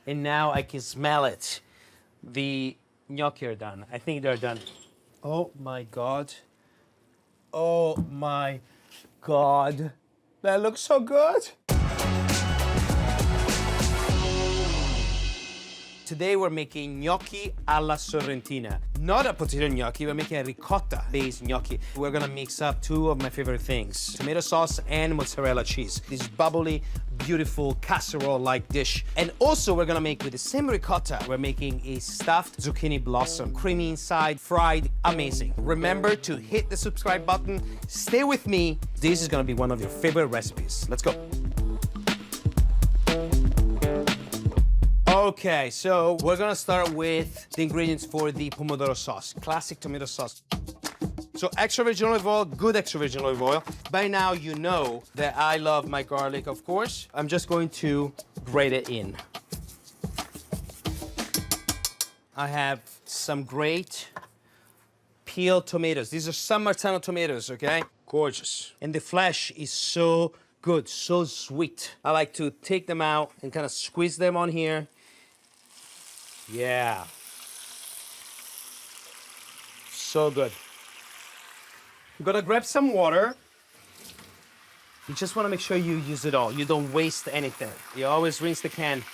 And now I can smell it. The gnocchi are done. I think they're done. Oh my God. Oh my God. That looks so good. Today we're making gnocchi alla Sorrentina. Not a potato gnocchi, we're making a ricotta-based gnocchi. We're gonna mix up two of my favorite things, tomato sauce and mozzarella cheese. This bubbly, beautiful casserole-like dish. And also we're gonna make with the same ricotta, we're making a stuffed zucchini blossom. Creamy inside, fried, amazing. Remember to hit the subscribe button. Stay with me. This is gonna be one of your favorite recipes. Let's go. Okay, so we're gonna start with the ingredients for the pomodoro sauce, classic tomato sauce. So extra virgin olive oil, good extra virgin olive oil. By now you know that I love my garlic, of course. I'm just going to grate it in. I have some great peeled tomatoes. These are San Marzano tomatoes, okay? Gorgeous. And the flesh is so good, so sweet. I like to take them out and kind of squeeze them on here. Yeah. So good. I'm gonna grab some water. You just wanna make sure you use it all. You don't waste anything. You always rinse the can.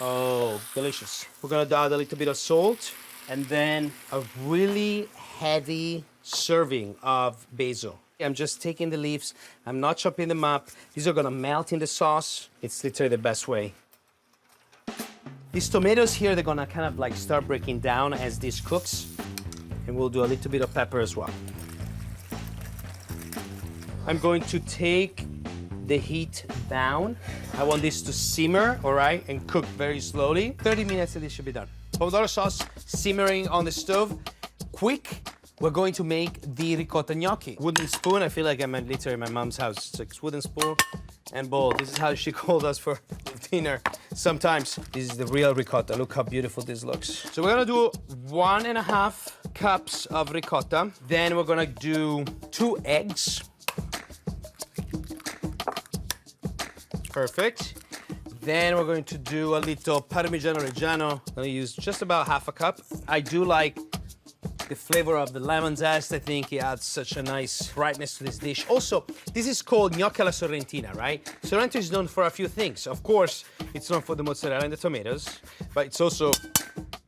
Oh, delicious. We're gonna add a little bit of salt and then a really heavy serving of basil. I'm just taking the leaves. I'm not chopping them up. These are gonna melt in the sauce. It's literally the best way. These tomatoes here, they're gonna kind of like start breaking down as this cooks. And we'll do a little bit of pepper as well. I'm going to take the heat down. I want this to simmer, all right, and cook very slowly. 30 minutes and this should be done. Pomodoro sauce simmering on the stove. Quick. We're going to make the ricotta gnocchi. Wooden spoon, I feel like I'm literally in my mom's house. It's like wooden spoon and bowl. This is how she called us for dinner sometimes. This is the real ricotta. Look how beautiful this looks. So we're gonna do 1.5 cups of ricotta. Then we're gonna do 2 eggs. Perfect. Then we're going to do a little Parmigiano-Reggiano. I'm gonna use just about 1/2 cup. I do like the flavor of the lemon zest. I think it adds such a nice brightness to this dish. Also, this is called gnocchi alla Sorrentina, right? Sorrento is known for a few things. Of course, it's known for the mozzarella and the tomatoes, but it's also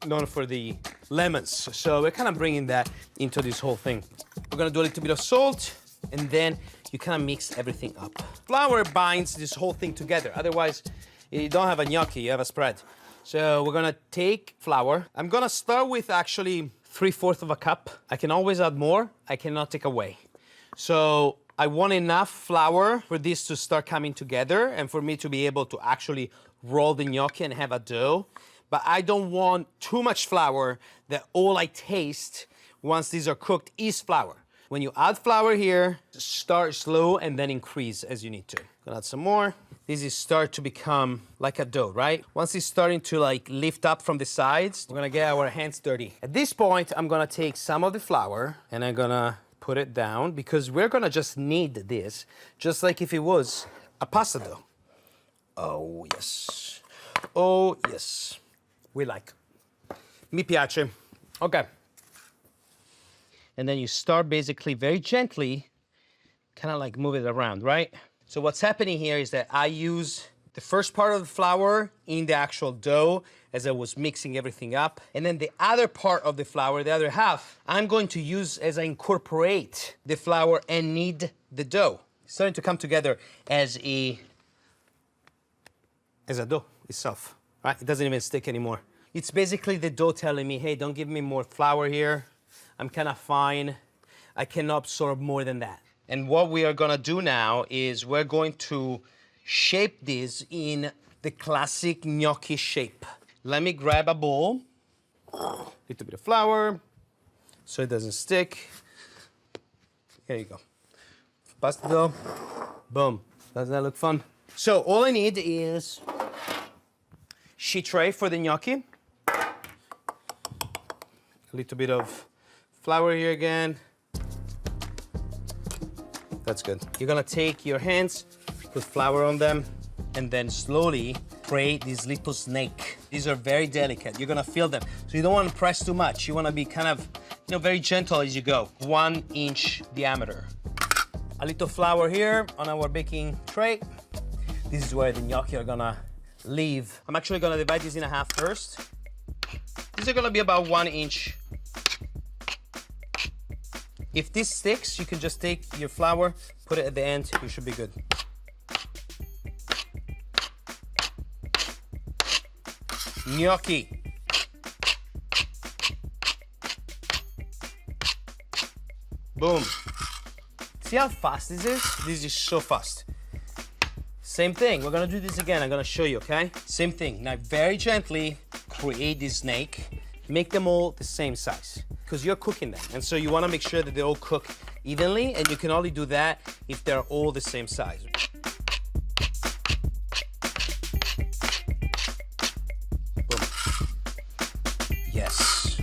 known for the lemons. So we're kind of bringing that into this whole thing. We're gonna do a little bit of salt, and then you kind of mix everything up. Flour binds this whole thing together. Otherwise, you don't have a gnocchi, you have a spread. So we're gonna take flour. I'm gonna start with actually 3/4 of a cup. I can always add more. I cannot take away. So I want enough flour for this to start coming together and for me to be able to actually roll the gnocchi and have a dough. But I don't want too much flour that all I taste once these are cooked is flour. When you add flour here, start slow and then increase as you need to. Gonna add some more. This is start to become like a dough, right? Once it's starting to like lift up from the sides, we're gonna get our hands dirty. At this point, I'm gonna take some of the flour and I'm gonna put it down because we're gonna just knead this, just like if it was a pasta dough. Oh, yes. Oh, yes. We like. Mi piace. Okay. And then you start basically very gently, kind of like move it around, right? So what's happening here is that I use the first part of the flour in the actual dough as I was mixing everything up. And then the other part of the flour, the other half, I'm going to use as I incorporate the flour and knead the dough. It's starting to come together as a dough itself, right? It doesn't even stick anymore. It's basically the dough telling me, hey, don't give me more flour here. I'm kind of fine. I cannot absorb more than that. And what we are gonna do now is we're going to shape this in the classic gnocchi shape. Let me grab a bowl, a little bit of flour, so it doesn't stick. Here you go. Pasta dough, boom. Doesn't that look fun? So all I need is sheet tray for the gnocchi, a little bit of flour here again. That's good. You're gonna take your hands, put flour on them, and then slowly create this little snake. These are very delicate. You're gonna feel them. So you don't want to press too much. You want to be kind of, very gentle as you go. 1 inch diameter. A little flour here on our baking tray. This is where the gnocchi are gonna live. I'm actually gonna divide this in half first. These are gonna be about 1 inch. If this sticks, you can just take your flour, put it at the end, you should be good. Gnocchi. Boom. See how fast this is? This is so fast. Same thing, we're gonna do this again. I'm gonna show you, okay? Same thing. Now very gently create this snake. Make them all the same size because you're cooking them. And so you wanna make sure that they all cook evenly, and you can only do that if they're all the same size. Yes.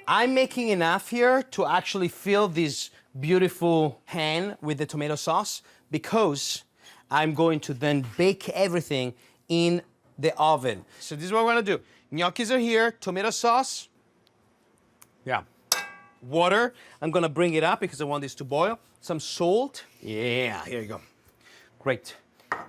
I'm making enough here to actually fill this beautiful pan with the tomato sauce because I'm going to then bake everything in the oven. So this is what we're gonna do. Gnocchis are here, tomato sauce. Yeah. Water, I'm gonna bring it up because I want this to boil. Some salt. Yeah, here you go. Great.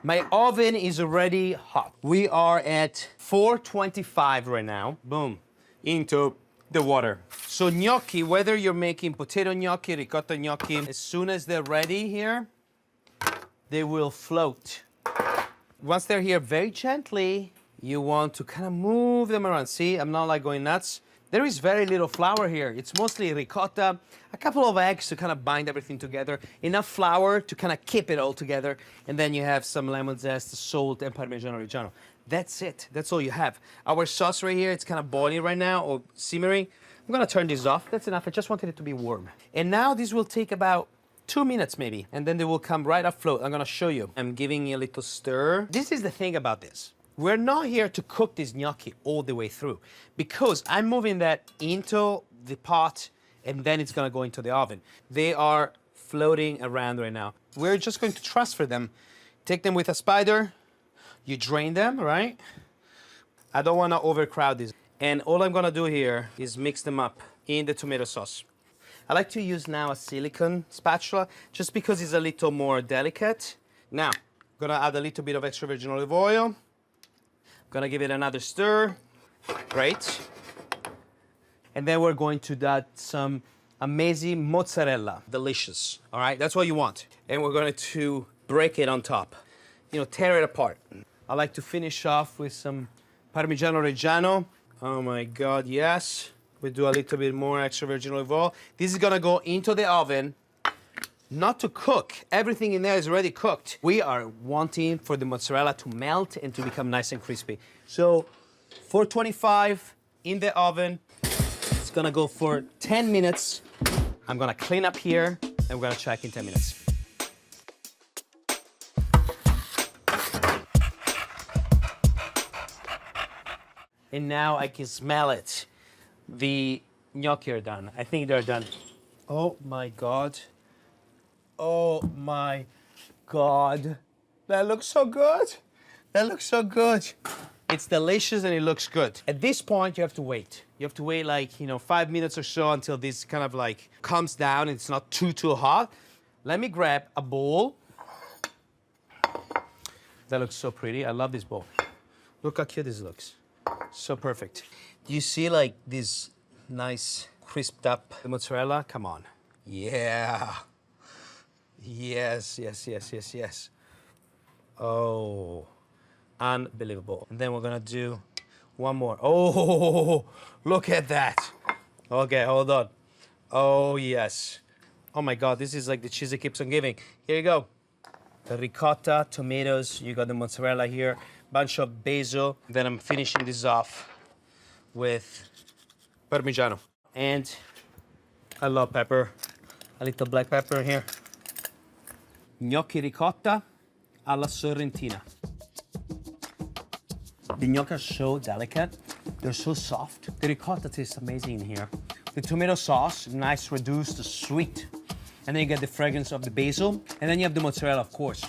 My oven is already hot. We are at 425 right now. Boom, into the water. So gnocchi, whether you're making potato gnocchi, ricotta gnocchi, as soon as they're ready here, they will float. Once they're here very gently, you want to kind of move them around. See, I'm not like going nuts. There is very little flour here. It's mostly ricotta, a couple of eggs to kind of bind everything together, enough flour to kind of keep it all together, and then you have some lemon zest, salt, and Parmigiano-Reggiano. That's it. That's all you have. Our sauce right here, it's kind of boiling right now, or simmering. I'm gonna turn this off. That's enough. I just wanted it to be warm. And now this will take about 2 minutes maybe, and then they will come right afloat. I'm gonna show you. I'm giving you a little stir. This is the thing about this. We're not here to cook this gnocchi all the way through because I'm moving that into the pot and then it's gonna go into the oven. They are floating around right now. We're just going to transfer them. Take them with a spider. You drain them, right? I don't wanna overcrowd this. And all I'm gonna do here is mix them up in the tomato sauce. I like to use now a silicone spatula just because it's a little more delicate. Now, I'm gonna add a little bit of extra virgin olive oil. Gonna give it another stir. Great. And then we're going to add some amazing mozzarella. Delicious. All right, that's what you want. And we're going to break it on top. Tear it apart. I like to finish off with some Parmigiano-Reggiano. Oh my God, yes. We do a little bit more extra virgin olive oil. This is gonna go into the oven. Not to cook. Everything in there is already cooked. We are wanting for the mozzarella to melt and to become nice and crispy. So 425 in the oven. It's gonna go for 10 minutes. I'm gonna clean up here and we're gonna check in 10 minutes. And now I can smell it. The gnocchi are done. I think they're done. Oh my God. Oh my God. That looks so good. That looks so good. It's delicious and it looks good. At this point, you have to wait. You have to wait like, 5 minutes or so until this kind of like comes down and it's not too hot. Let me grab a bowl. That looks so pretty. I love this bowl. Look how cute this looks. So perfect. Do you see like this nice crisped up mozzarella? Come on. Yeah. Yes. Oh, unbelievable. And then we're gonna do one more. Oh, look at that. Okay, hold on. Oh, yes. Oh my God, this is like the cheese that keeps on giving. Here you go. The ricotta, tomatoes, you got the mozzarella here, bunch of basil. Then I'm finishing this off with Parmigiano. And I love pepper. A little black pepper here. Gnocchi ricotta alla Sorrentina. The gnocchi are so delicate. They're so soft. The ricotta tastes amazing in here. The tomato sauce, nice reduced, sweet. And then you get the fragrance of the basil. And then you have the mozzarella, of course,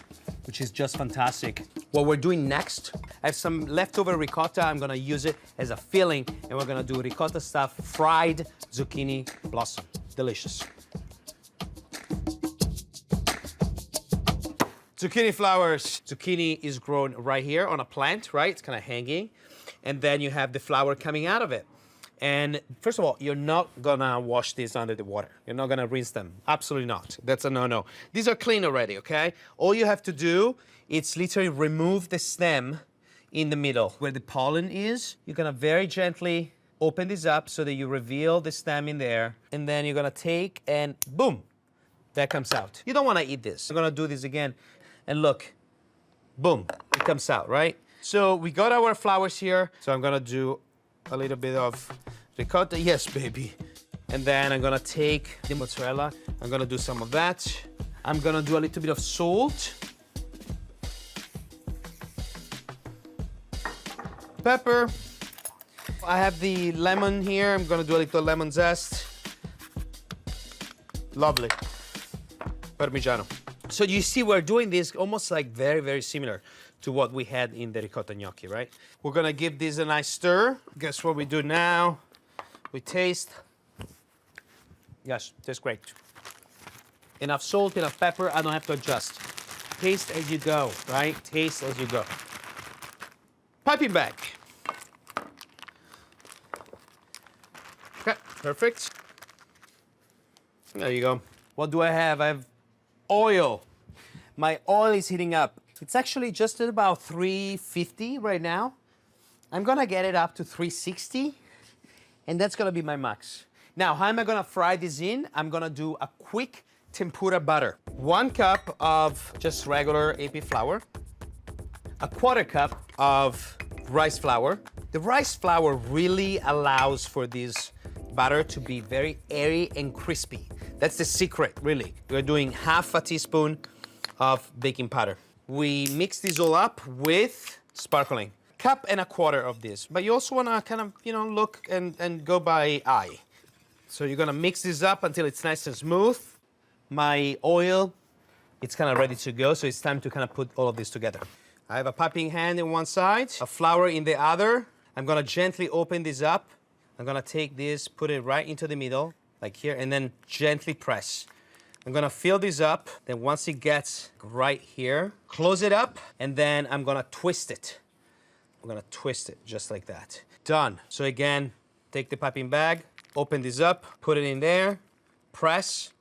which is just fantastic. What we're doing next I have some leftover ricotta. I'm gonna use it as a filling, and we're gonna do ricotta stuffed fried zucchini blossom. Delicious. Zucchini flowers. Zucchini is grown right here on a plant, right? It's kind of hanging. And then you have the flower coming out of it. And first of all, you're not gonna wash these under the water. You're not gonna rinse them. Absolutely not. That's a no-no. These are clean already, okay? All you have to do is literally remove the stem in the middle where the pollen is. You're gonna very gently open this up so that you reveal the stem in there. And then you're gonna take and boom, that comes out. You don't wanna eat this. I'm gonna do this again. And look, boom, it comes out, right? So we got our flowers here. So I'm gonna do a little bit of ricotta. Yes, baby. And then I'm gonna take the mozzarella. I'm gonna do some of that. I'm gonna do a little bit of salt. Pepper. I have the lemon here. I'm gonna do a little lemon zest. Lovely. Parmigiano. So you see we're doing this almost like very, very similar to what we had in the ricotta gnocchi, right? We're gonna give this a nice stir. Guess what we do now? We taste. Yes, tastes great. Enough salt, enough pepper, I don't have to adjust. Taste as you go, right? Taste as you go. Piping bag. Okay, perfect. There you go. What do I have? I have oil. My oil is heating up. It's actually just at about 350 right now. I'm gonna get it up to 360, and that's gonna be my max. Now, how am I gonna fry this in? I'm gonna do a quick tempura butter. 1 cup of just regular AP flour, a 1/4 cup of rice flour. The rice flour really allows for this butter to be very airy and crispy. That's the secret, really. We're doing 1/2 teaspoon of baking powder. We mix this all up with sparkling. 1.25 cups of this. But you also wanna kind of, you know, look and go by eye. So you're gonna mix this up until it's nice and smooth. My oil, it's kind of ready to go, so it's time to kind of put all of this together. I have a piping hand in one side, a flour in the other. I'm gonna gently open this up. I'm gonna take this, put it right into the middle, like here, and then gently press. I'm gonna fill this up, then once it gets right here, close it up, and then I'm gonna twist it. I'm gonna twist it just like that. Done. So again, take the piping bag, open this up, put it in there, press.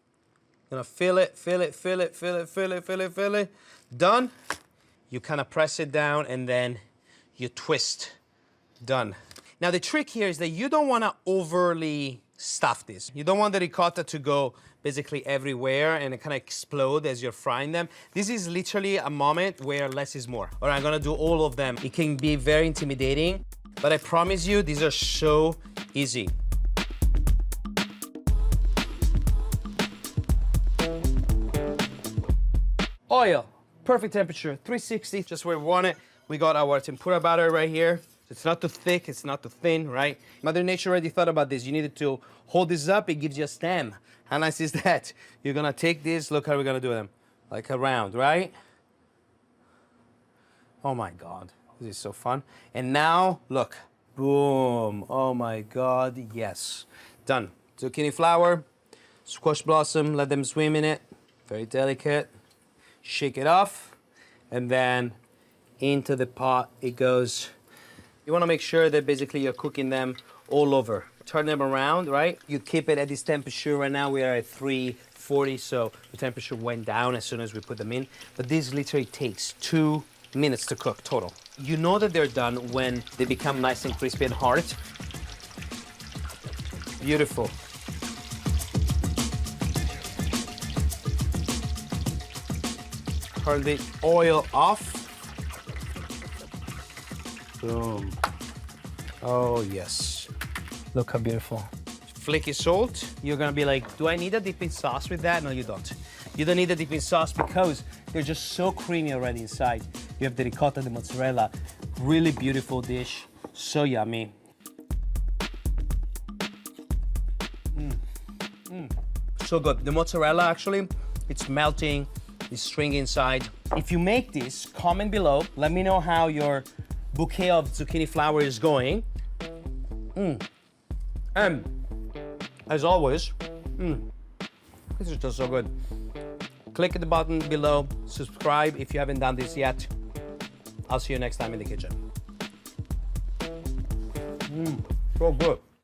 Gonna fill it, fill it, fill it, fill it, fill it, fill it, fill it. Done. You kind of press it down and then you twist. Done. Now the trick here is that you don't wanna overly stuff this. You don't want the ricotta to go basically everywhere and it kind of explode as you're frying them. This is literally a moment where less is more. All right, I'm gonna do all of them. It can be very intimidating, but I promise you, these are so easy. Oil, perfect temperature, 360, just where we want it. We got our tempura batter right here. It's not too thick, it's not too thin, right? Mother Nature already thought about this. You needed to hold this up, it gives you a stem. How nice is that? You're gonna take this, look how we're gonna do them. Like around, right? Oh my God, this is so fun. And now, look, boom. Oh my God, yes. Done. Zucchini flour, squash blossom, let them swim in it. Very delicate. Shake it off, and then into the pot it goes. You wanna make sure that basically you're cooking them all over. Turn them around, right? You keep it at this temperature. Right now we are at 340, so the temperature went down as soon as we put them in. But this literally takes 2 minutes to cook total. You know that they're done when they become nice and crispy and hard. Beautiful. Turn the oil off. Boom. Oh, yes. Look how beautiful. Flaky salt. You're gonna be like, do I need a dipping sauce with that? No, you don't. You don't need a dipping sauce because they're just so creamy already inside. You have the ricotta, the mozzarella. Really beautiful dish. So yummy. So good. The mozzarella, actually, it's melting. It's stringy inside. If you make this, comment below. Let me know how your bouquet of zucchini flower is going. And as always, this is just so good. Click the button below, subscribe if you haven't done this yet. I'll see you next time in the kitchen. So good.